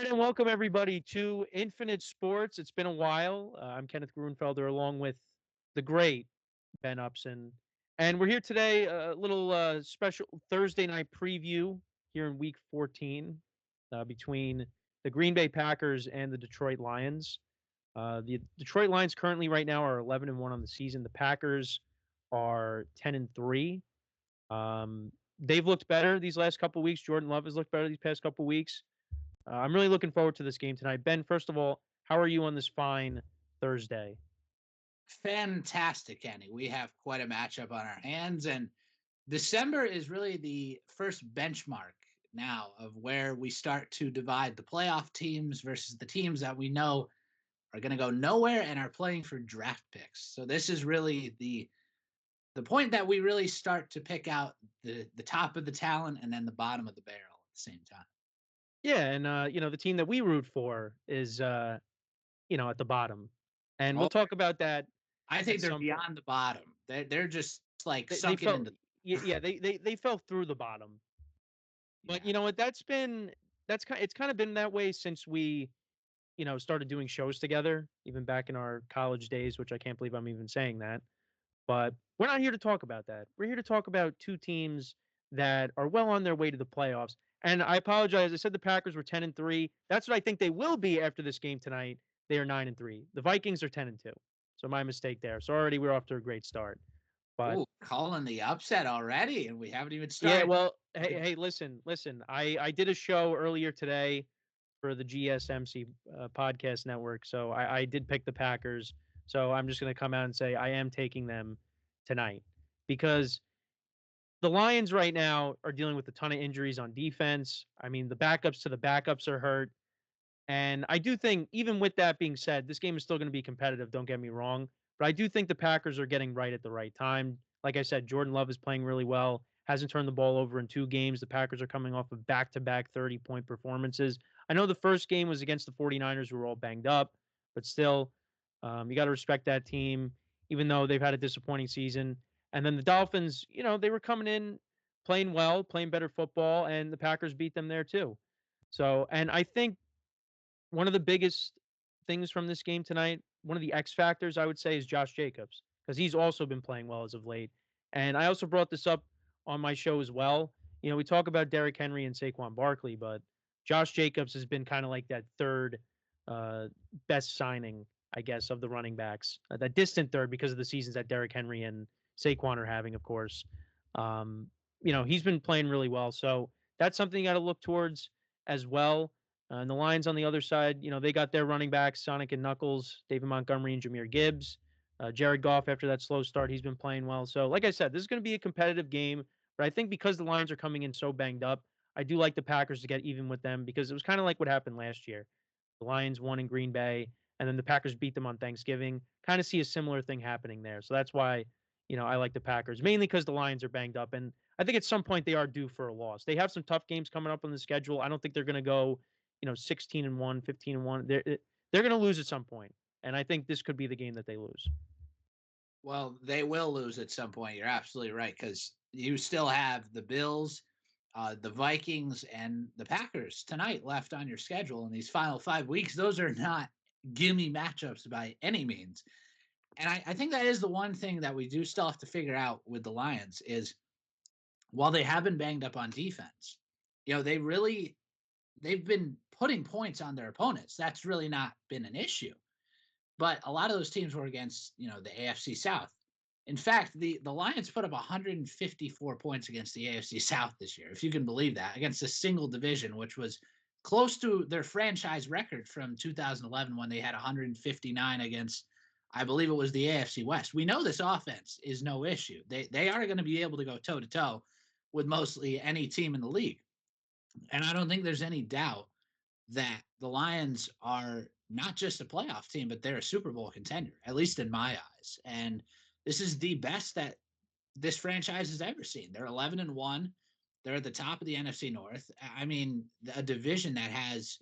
right, and welcome everybody to Infinite Sports. It's been a while. I'm Kenneth Grunfelder, along with the great Ben Upson, and we're here today. A little special Thursday night preview here in Week 14 between the Green Bay Packers and the Detroit Lions. The Detroit Lions currently, right now, are 11-1 on the season. The Packers are 10-3. They've looked better these last couple weeks. Jordan Love has looked better these past couple weeks. I'm really looking forward to this game tonight. Ben, first of all, how are you on this fine Thursday? Fantastic, Kenny. We have quite a matchup on our hands, and December is really the first benchmark now of where we start to divide the playoff teams versus the teams that we know are going to go nowhere and are playing for draft picks. So this is really the point that we really start to pick out the top of the talent and then the bottom of the barrel at the same time. Yeah, and the team that we root for is at the bottom, and we'll Oh, talk about that I at think they're some point. beyond the bottom. They're just like They sunken fell, into. yeah, they fell through the bottom, but Yeah. you know what? It's kind of been that way since we started doing shows together, even back in our college days, which I can't believe I'm even saying that. But we're not here to talk about that. We're here to talk about two teams that are well on their way to the playoffs. And I apologize. I said the Packers were 10-3. That's what I think they will be after this game tonight. They are 9-3. The Vikings are 10-2. So my mistake there. So already we're off to a great start. But Ooh, calling the upset already, and we haven't even yeah, started. well, hey, listen. I did a show earlier today for the GSMC podcast network. So I did pick the Packers. So I'm just going to come out and say I am taking them tonight because the Lions right now are dealing with a ton of injuries on defense. I mean, the backups to the backups are hurt. And I do think, even with that being said, this game is still going to be competitive. Don't get me wrong. But I do think the Packers are getting right at the right time. Like I said, Jordan Love is playing really well, hasn't turned the ball over in 2 games. The Packers are coming off of back to back 30-point performances. I know the first game was against the 49ers, who were all banged up, but still, you got to respect that team, even though they've had a disappointing season. And then the Dolphins, they were coming in playing well, playing better football, and the Packers beat them there too. So, and I think one of the biggest things from this game tonight, one of the X factors I would say is Josh Jacobs, because he's also been playing well as of late. And I also brought this up on my show as well. We talk about Derrick Henry and Saquon Barkley, but Josh Jacobs has been kind of like that third uh, best signing, I guess, of the running backs. That distant third because of the seasons that Derrick Henry and Saquon are having, of course. He's been playing really well. So that's something you got to look towards as well. And the Lions on the other side, they got their running backs, Sonic and Knuckles, David Montgomery and Jameer Gibbs. Jared Goff, after that slow start, he's been playing well. So, like I said, this is going to be a competitive game. But I think because the Lions are coming in so banged up, I do like the Packers to get even with them because it was kind of like what happened last year. The Lions won in Green Bay, and then the Packers beat them on Thanksgiving. Kind of see a similar thing happening there. So that's why, I like the Packers, mainly because the Lions are banged up. And I think at some point they are due for a loss. They have some tough games coming up on the schedule. I don't think they're going to go 16-1, 15-1. They're going to lose at some point, and I think this could be the game that they lose. Well, they will lose at some point. You're absolutely right because you still have the Bills, the Vikings, and the Packers tonight left on your schedule in these final 5 weeks. Those are not gimme matchups by any means. And I think that is the one thing that we do still have to figure out with the Lions is while they have been banged up on defense, they've been putting points on their opponents. That's really not been an issue. But a lot of those teams were against, the AFC South. In fact, the Lions put up 154 points against the AFC South this year, if you can believe that, against a single division, which was close to their franchise record from 2011 when they had 159 against, I believe it was the AFC West. We know this offense is no issue. They are going to be able to go toe to toe with mostly any team in the league. And I don't think there's any doubt that the Lions are not just a playoff team, but they're a Super Bowl contender, at least in my eyes. And this is the best that this franchise has ever seen. They're 11-1. They're at the top of the NFC North. I mean, a division that has,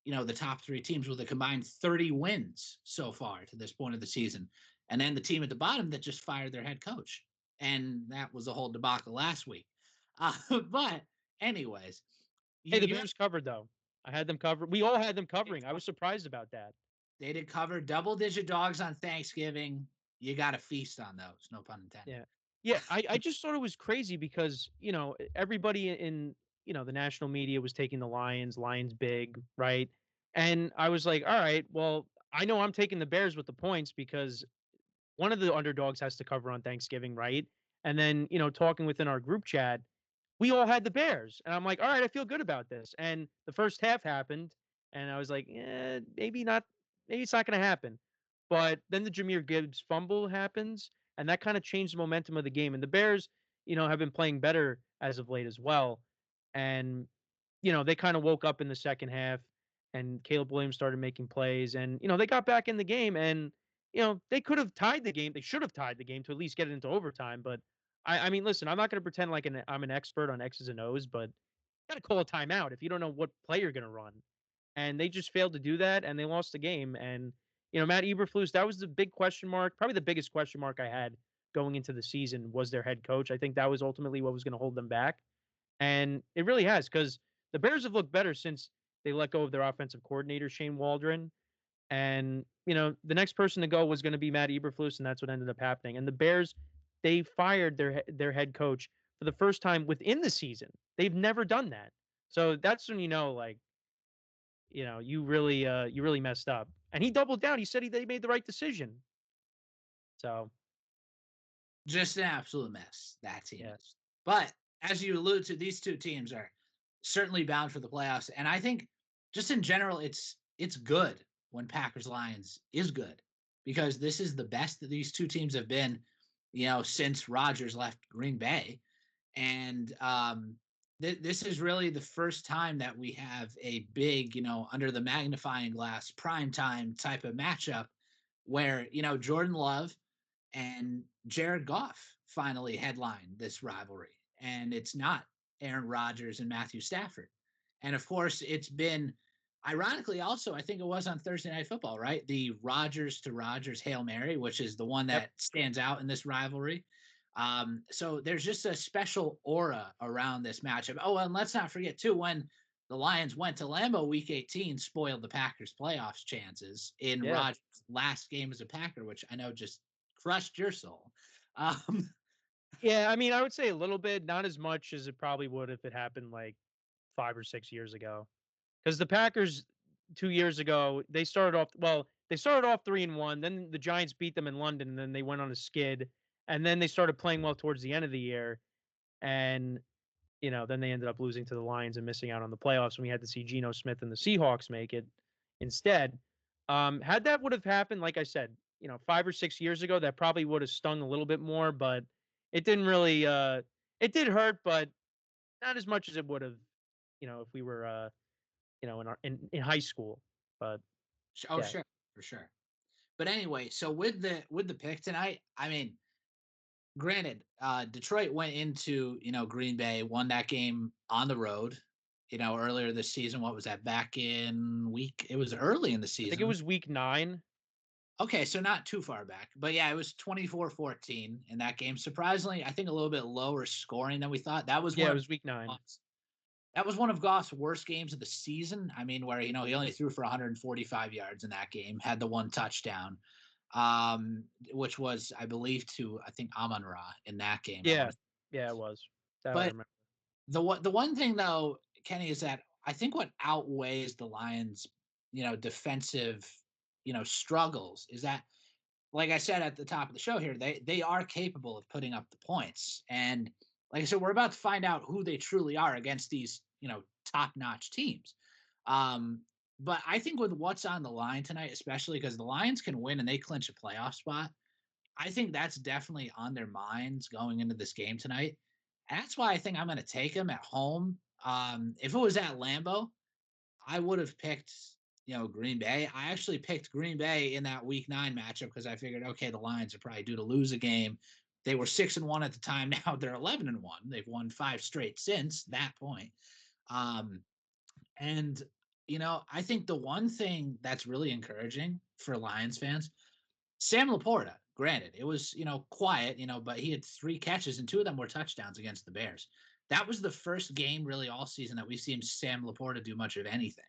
the top three teams with a combined 30 wins so far to this point of the season. And then the team at the bottom that just fired their head coach. And that was a whole debacle last week. But anyways, Hey, the you Bears covered though. I had them covered. We all had them covering. I was surprised about that. They did cover double-digit dogs on Thanksgiving. You got to feast on those. No pun intended. Yeah. Yeah, I just thought it was crazy because, everybody in, the national media was taking the Lions big, right? And I was like, all right, well, I know I'm taking the Bears with the points because one of the underdogs has to cover on Thanksgiving, right? And then, talking within our group chat, we all had the Bears. And I'm like, all right, I feel good about this. And the first half happened, and I was like, maybe not, maybe it's not going to happen. But then the Jameer Gibbs fumble happens, and that kind of changed the momentum of the game. And the Bears, have been playing better as of late as well. And, they kind of woke up in the second half, and Caleb Williams started making plays, and, they got back in the game, and, they could have tied the game. They should have tied the game to at least get it into overtime. But I mean, listen, I'm not going to pretend like I'm an expert on X's and O's, but you got to call a timeout if you don't know what play you're going to run. And they just failed to do that, and they lost the game. And Matt Eberflus, that was the big question mark, probably the biggest question mark I had going into the season was their head coach. I think that was ultimately what was going to hold them back, and it really has because the Bears have looked better since they let go of their offensive coordinator Shane Waldron. And, the next person to go was going to be Matt Eberflus, and that's what ended up happening. And the Bears, they fired their head coach for the first time within the season. They've never done that. So that's when like, you really messed up. And he doubled down. He said they made the right decision. So Just an absolute mess, that team yeah. is. But as you allude to, these two teams are certainly bound for the playoffs. And I think just in general, it's good when Packers Lions is good because this is the best that these two teams have been, since Rodgers left Green Bay. And this is really the first time that we have a big, under the magnifying glass, prime time type of matchup where, Jordan Love and Jared Goff finally headlined this rivalry. And it's not Aaron Rodgers and Matthew Stafford. And of course, it's been ironically also, I think it was on Thursday Night Football, right? The Rodgers to Rodgers Hail Mary, which is the one that Yep. stands out in this rivalry. So there's just a special aura around this matchup. Oh, and let's not forget, too, when the Lions went to Lambeau Week 18, spoiled the Packers' playoffs chances in Yeah. Rodgers' last game as a Packer, which I know just crushed your soul. Yeah. I mean, I would say a little bit, not as much as it probably would if it happened like 5 or 6 years ago. Because the Packers 2 years ago, they started off 3-1. Then the Giants beat them in London, and then they went on a skid. And then they started playing well towards the end of the year. And, then they ended up losing to the Lions and missing out on the playoffs when we had to see Geno Smith and the Seahawks make it instead. Had that would have happened, like I said, 5 or 6 years ago, that probably would have stung a little bit more, but it didn't really it did hurt, but not as much as it would have, if we were in high school. But Oh, yeah. sure, for sure. But anyway, so with the pick tonight, I mean, granted, Detroit went into Green Bay, won that game on the road. Earlier this season. What was that? Back in week? It was early in the I think it season. was week 9. Okay, so not too far back. But yeah, it was 24-14 in that game. Surprisingly, I think a little bit lower scoring than we thought. That was Yeah, one it of was week 9. that was one of Goff's worst games of the season. I mean, where he only threw for 145 yards in that game, had the one touchdown, which was, I believe, to I think Amon-Ra in that game. I Yeah. want to, Yeah, it was. That I but remember. the one thing though, Kenny, is that I think what outweighs the Lions, defensive, struggles is that, like I said at the top of the show here, they are capable of putting up the points. And like I said, we're about to find out who they truly are against these, top-notch teams. But I think with what's on the line tonight, especially because the Lions can win and they clinch a playoff spot, I think that's definitely on their minds going into this game tonight. And that's why I think I'm going to take them at home. If it was at Lambeau, I would have picked, Green Bay. I actually picked Green Bay in that week 9 matchup because I figured, okay, the Lions are probably due to lose a game. They were 6-1 at the time. Now they're 11-1. They've won 5 straight since that point. Um, and I think the one thing that's really encouraging for Lions fans, Sam Laporta, granted, it was, quiet, but he had 3 catches and 2 of them were touchdowns against the Bears. that was the first game really all season that we've seen Sam Laporta do much of anything.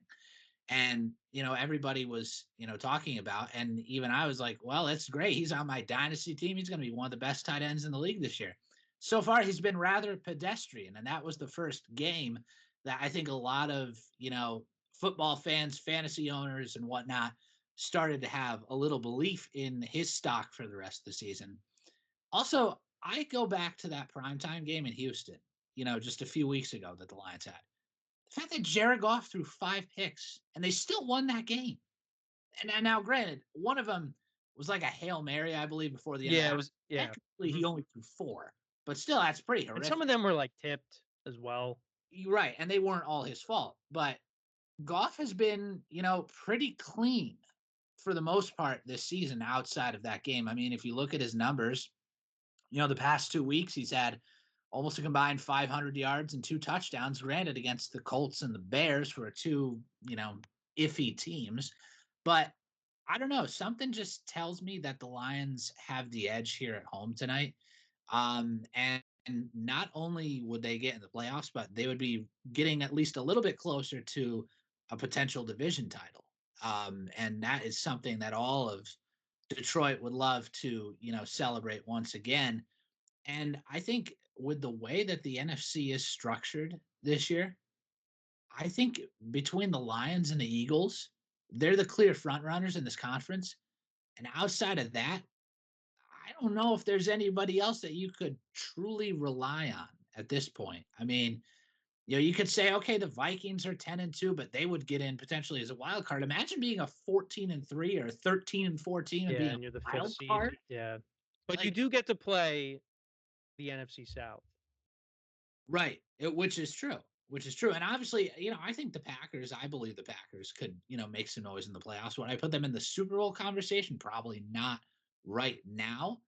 And, everybody was, talking about, and even I was like, well, that's great. He's on my dynasty team. He's going to be one of the best tight ends in the league this year. So far, he's been rather pedestrian. And that was the first game that I think a lot of, football fans, fantasy owners, and whatnot started to have a little belief in his stock for the rest of the season. Also, I go back to that primetime game in Houston, just a few weeks ago that the Lions had. The fact that Jared Goff threw 5 picks and they still won that game. And now, granted, one of them was like a Hail Mary, I believe, before the end of the Yeah, it half. was. Yeah, Technically, he only threw 4, but still, that's pretty and some horrific. of them were like tipped as well. You're right, and they weren't all his fault. But Goff has been, pretty clean for the most part this season outside of that game. I mean, if you look at his numbers, the past 2 weeks, he's had almost a combined 500 yards and 2 touchdowns, granted against the Colts and the Bears, who are two, iffy teams. But I don't know. Something just tells me that the Lions have the edge here at home tonight. And not only would they get in the playoffs, but they would be getting at least a little bit closer to a potential division title. And that is something that all of Detroit would love to, celebrate once again. And I think with the way that the NFC is structured this year, I think between the Lions and the Eagles, they're the clear front runners in this conference. And outside of that, I don't know if there's anybody else that you could truly rely on at this point. I mean, you could say, okay, the Vikings are 10-2, but they would get in potentially as a wild card. Imagine being a 14-3 or 13-14 and Yeah, being and you're the a fifth wild seed. card. Yeah, but you Like, do get to play the NFC South. right. Which is true. Which is true. And obviously, I think I believe the Packers could, make some noise in the playoffs. When I put them in the Super Bowl conversation, probably not right now.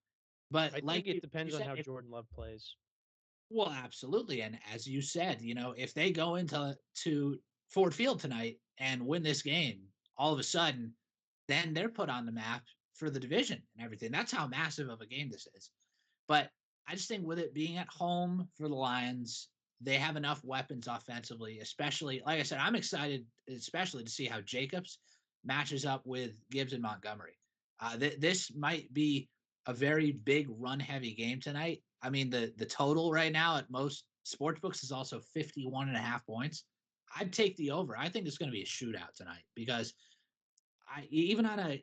But I like think it you depends on said, how Jordan Love plays. well, absolutely. And as you said, if they go into Ford Field tonight and win this game, all of a sudden, then they're put on the map for the division and everything. That's how massive of a game this is. But I just think with it being at home for the Lions, they have enough weapons offensively, especially, like I said, I'm excited, especially to see how Jacobs matches up with Gibbs and Montgomery. This might be a very big run heavy game tonight. I mean, the total right now at most sports books is also 51.5 points. I'd take the over. I think it's going to be a shootout tonight because even on a,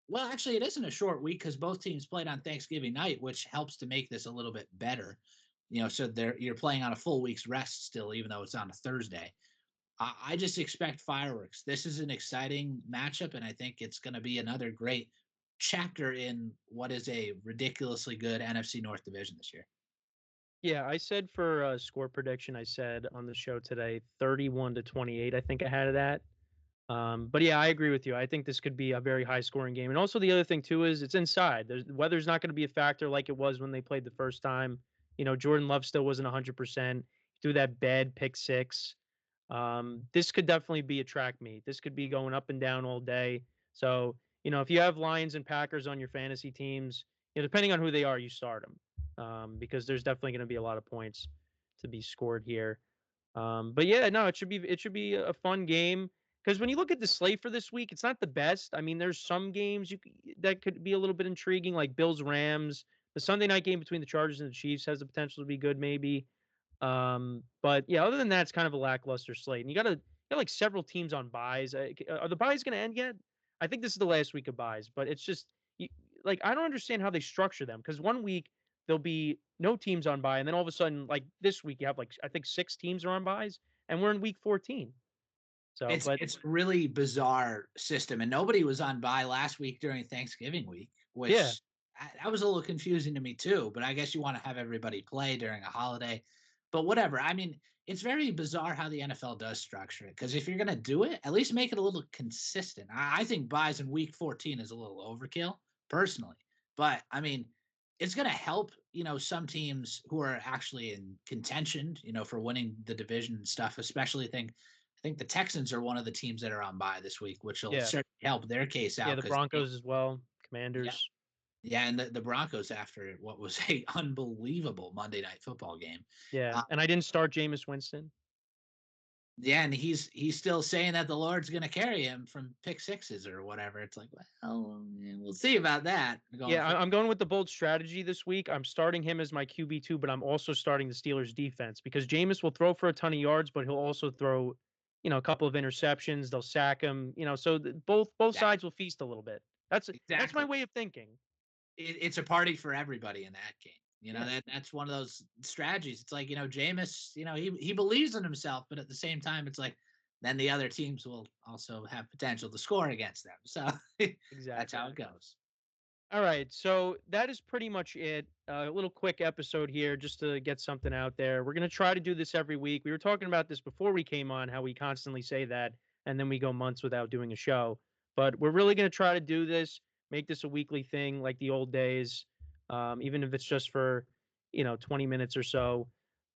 well, actually, it isn't a short week because both teams played on Thanksgiving night, which helps to make this a little bit better. So you're playing on a full week's rest still, even though it's on a Thursday. I just expect fireworks. This is an exciting matchup, and I think it's going to be another great chapter in what is a ridiculously good NFC North division this year. Yeah, I said for score prediction, I said on the show today, 31-28. I think I had it at. But yeah, I agree with you. I think this could be a very high scoring game. And also the other thing too is it's inside. The weather's not going to be a factor like it was when they played the first time. Jordan Love still wasn't 100%. Threw that bad pick six. This could definitely be a track meet. This could be going up and down all day. So, if you have Lions and Packers on your fantasy teams, depending on who they are, you start them. Because there's definitely going to be a lot of points to be scored here. But yeah, no, it should be a fun game because when you look at the slate for this week, it's not the best. I mean, there's some games that could be a little bit intriguing, like Bills Rams. The Sunday night game between the Chargers and the Chiefs has the potential to be good, maybe. But yeah, other than that, it's kind of a lackluster slate. And you got like several teams on buys. Are the buys going to end yet? I think this is the last week of buys, but it's just like I don't understand how they structure them because one week there'll be no teams on buy, and then all of a sudden, like this week, you have like I think 6 teams are on buys, and we're in week 14. So, but It's a really bizarre system, and nobody was on bye last week during Thanksgiving week, yeah, which that was a little confusing to me too. But I guess you want to have everybody play during a holiday, but whatever. I mean, it's very bizarre how the NFL does structure it because if you're gonna do it, at least make it a little consistent. I think buys in week 14 is a little overkill personally, but I mean, it's gonna help some teams who are actually in contention, for winning the division and stuff, especially I think the Texans are one of the teams that are on bye this week, which will yeah, certainly help their case yeah. out The because Broncos as well, yeah, Commanders. Yeah, and the Broncos after what was a unbelievable Monday Night Football game. Yeah, Uh, and I didn't start Jameis Winston. yeah, and he's still saying that the Lord's going to carry him from pick sixes or whatever. It's like, well, we'll see about that going Yeah, forward. I'm going with the bold strategy this week. I'm starting him as my QB2, but I'm also starting the Steelers defense because Jameis will throw for a ton of yards, but he'll also throw, a couple of interceptions. They'll sack him, so both Exactly. sides will feast a little bit. That's my Exactly. way of thinking. It's a party for everybody in that game. Yeah, That's one of those strategies. It's like, Jameis, he believes in himself, but at the same time, it's like then the other teams will also have potential to score against them. So that's how exactly. it goes. All right, so that is pretty much it. A little quick episode here just to get something out there. We're going to try to do this every week. We were talking about this before we came on, how we constantly say that, and then we go months without doing a show. But we're really going to try to do this, make this a weekly thing like the old days, even if it's just for, 20 minutes or so.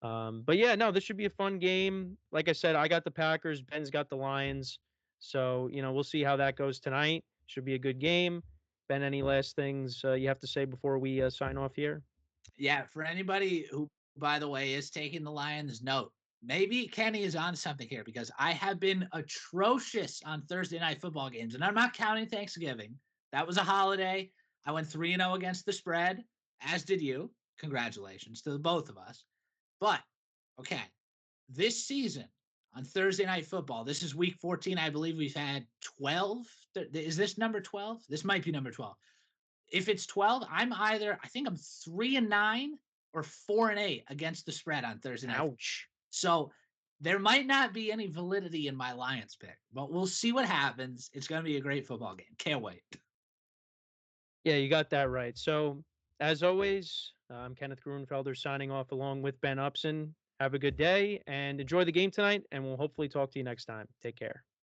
But yeah, no, this should be a fun game. Like I said, I got the Packers, Ben's got the Lions. So, we'll see how that goes tonight. Should be a good game. Ben, any last things you have to say before we sign off here? Yeah, for anybody who, by the way, is taking the Lions, note maybe Kenny is on something here because I have been atrocious on Thursday night football games, and I'm not counting Thanksgiving. That was a holiday. I went 3-0 against the spread, as did you. Congratulations to the both of us. But okay, this season on Thursday night football, this is week 14. I believe we've had 12. Is this number 12? This might be number 12. If it's 12, I think I'm 3-9 or 4-8 against the spread on Thursday night. Ouch. So there might not be any validity in my Lions pick, but we'll see what happens. It's going to be a great football game. Can't wait. Yeah, you got that right. So, as always, I'm Kenneth Grunfelder signing off along with Ben Upson. Have a good day and enjoy the game tonight, and we'll hopefully talk to you next time. Take care.